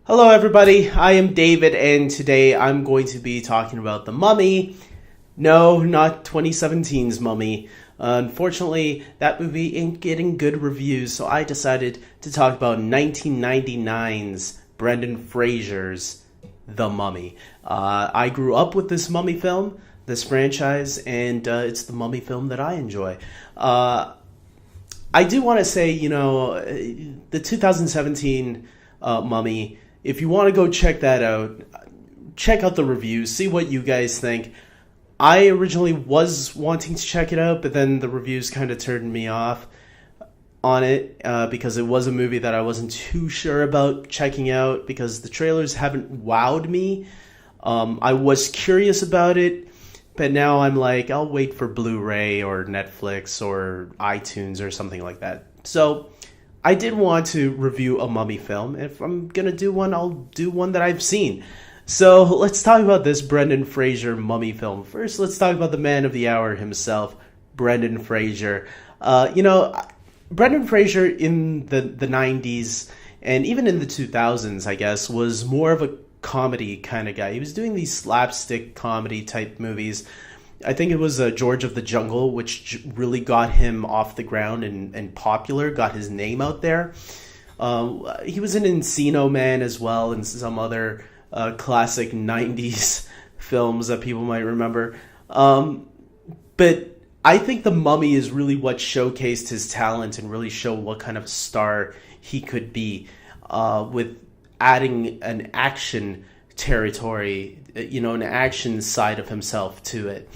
Hello, everybody. I am David, and today I'm going to be talking about The Mummy. No, not 2017's Mummy. Unfortunately, that movie ain't getting good reviews, so I decided to talk about 1999's Brendan Fraser's The Mummy. I grew up with this Mummy film, this franchise, and it's the Mummy film that I enjoy. I do want to say, the 2017 Mummy, if you want to go check that out, check out the reviews, see what you guys think. I originally was wanting to check it out, but then the reviews kind of turned me off on it because it was a movie that I wasn't too sure about checking out because the trailers haven't wowed me. I was curious about it, but now I'm like, I'll wait for Blu-ray or Netflix or iTunes or something like that. So I did want to review a Mummy film. If I'm going to do one, I'll do one that I've seen. So let's talk about this Brendan Fraser Mummy film. First, let's talk about the man of the hour himself, Brendan Fraser. Brendan Fraser in the 90s and even in the 2000s, I guess, was more of a comedy kind of guy. He was doing these slapstick comedy type movies. I think it was George of the Jungle, which really got him off the ground and popular, got his name out there. He was in Encino Man as well and some other classic 90s films that people might remember. But I think The Mummy is really what showcased his talent and really showed what kind of star he could be with adding an action territory, an action side of himself to it,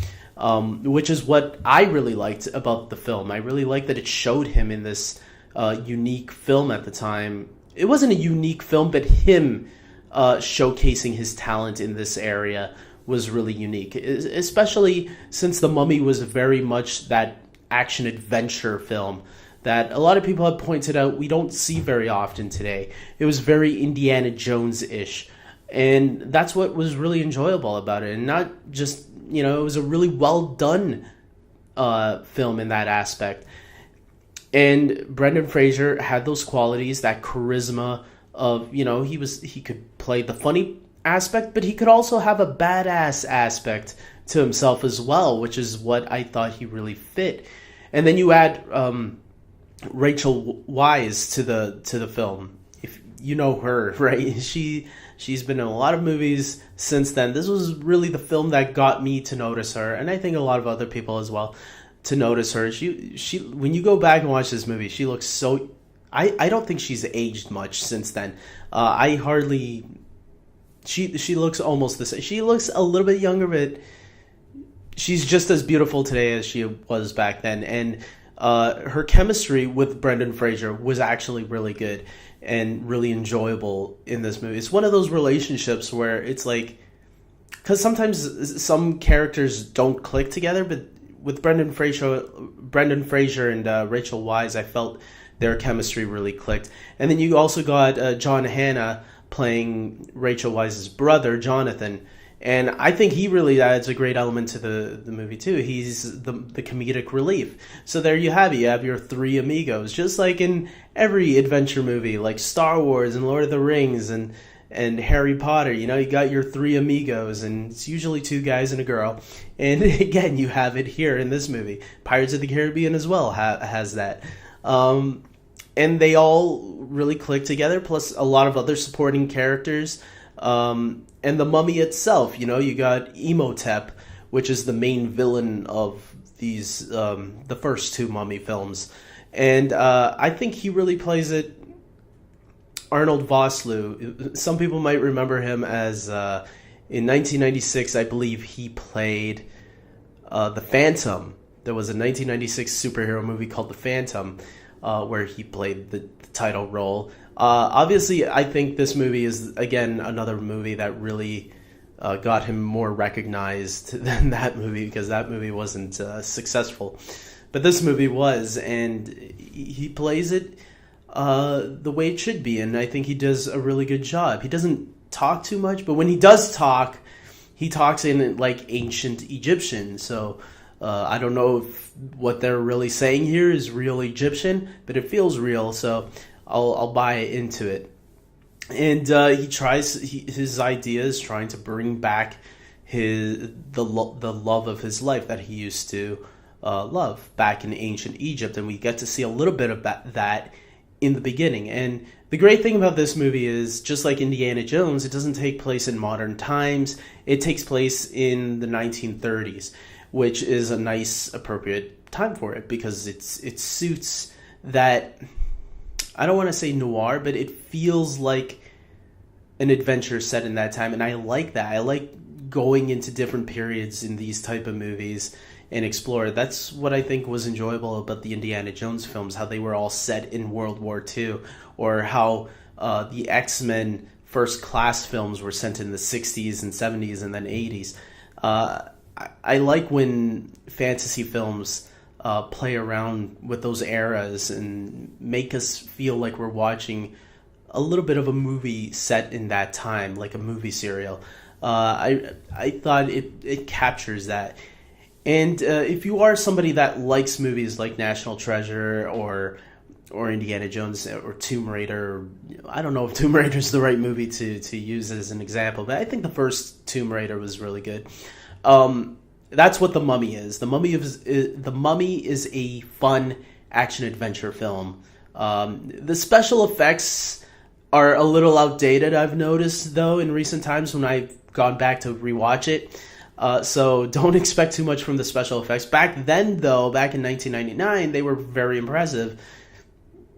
which is what I really liked about the film. I really liked that it showed him in this unique film at the time. It wasn't a unique film, but him showcasing his talent in this area was really unique, especially since The Mummy was very much that action adventure film that a lot of people have pointed out we don't see very often today. It was very Indiana Jones-ish. And that's what was really enjoyable about it. And not just, it was a really well done film in that aspect. And Brendan Fraser had those qualities, that charisma of, he could play the funny aspect, but he could also have a badass aspect to himself as well, which is what I thought he really fit. And then you add Rachel Weisz to the film. If you know her, right? She's been in a lot of movies since then. This was really the film that got me to notice her, and I think a lot of other people as well to notice her. She when you go back and watch this movie, she looks so. I don't think she's aged much since then. She looks almost the same. She looks a little bit younger, but she's just as beautiful today as she was back then. And her chemistry with Brendan Fraser was actually really good and really enjoyable in this movie. It's one of those relationships where it's like, because sometimes some characters don't click together, but with Brendan Fraser and Rachel Weisz, I felt their chemistry really clicked. And then you also got John Hannah playing Rachel Weisz's brother, Jonathan. And I think he really adds a great element to the movie, too. He's the comedic relief. So there you have it. You have your three amigos, just like in every adventure movie, like Star Wars and Lord of the Rings and Harry Potter. You got your three amigos, and it's usually two guys and a girl. And again, you have it here in this movie. Pirates of the Caribbean as well has that. And they all really click together, plus a lot of other supporting characters. And the Mummy itself, you got Imhotep, which is the main villain of these the first two Mummy films, and I think he really plays it. Arnold Vosloo, some people might remember him as in 1996, I believe he played the Phantom. There was a 1996 superhero movie called The Phantom, where he played the title role. Obviously, I think this movie is, again, another movie that really got him more recognized than that movie, because that movie wasn't successful. But this movie was, and he plays it the way it should be, and I think he does a really good job. He doesn't talk too much, but when he does talk, he talks in like ancient Egyptian, so I don't know if what they're really saying here is real Egyptian, but it feels real, so I'll buy into it. and he tries his ideas, trying to bring back the love of his life that he used to love back in ancient Egypt, and we get to see a little bit of that in the beginning. And the great thing about this movie is, just like Indiana Jones, it doesn't take place in modern times. It takes place in the 1930s, which is a nice, appropriate time for it, because it suits that. I don't want to say noir, but it feels like an adventure set in that time, and I like that. I like going into different periods in these type of movies and explore. That's what I think was enjoyable about the Indiana Jones films, how they were all set in World War II, or how the X-Men First Class films were set in the 60s and 70s and then 80s. I like when fantasy films play around with those eras and make us feel like we're watching a little bit of a movie set in that time, like a movie serial. I thought it captures that. And if you are somebody that likes movies like National Treasure or Indiana Jones or Tomb Raider, I don't know if Tomb Raider is the right movie to use as an example, but I think the first Tomb Raider was really good. That's what The Mummy is. The Mummy is a fun action adventure film. The special effects are a little outdated, I've noticed, though, in recent times when I've gone back to rewatch it. So don't expect too much from the special effects. Back then, though, back in 1999, they were very impressive.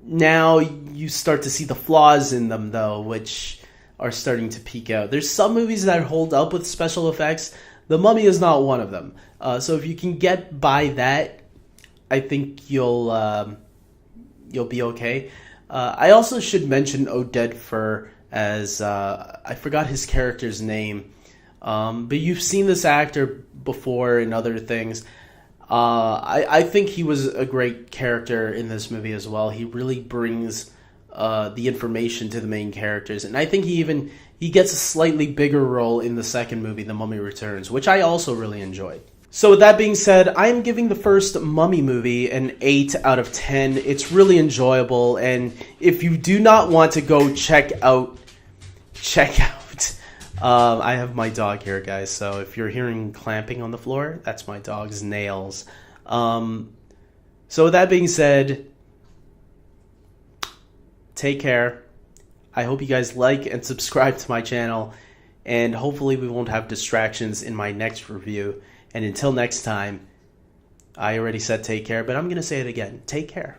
Now you start to see the flaws in them, though, which are starting to peek out. There's some movies that hold up with special effects. The Mummy is not one of them. So if you can get by that, I think you'll be okay. I also should mention Oded Fehr as I forgot his character's name, but you've seen this actor before in other things. I think he was a great character in this movie as well. He really brings the information to the main characters, and I think he gets a slightly bigger role in the second movie, The Mummy Returns, which I also really enjoyed. So with that being said, I am giving the first Mummy movie an 8 out of 10. It's really enjoyable, and if you do not want to go check out. I have my dog here, guys, so if you're hearing clamping on the floor, that's my dog's nails. So with that being said, take care. I hope you guys like and subscribe to my channel, and hopefully we won't have distractions in my next review. And until next time, I already said take care, but I'm going to say it again. Take care.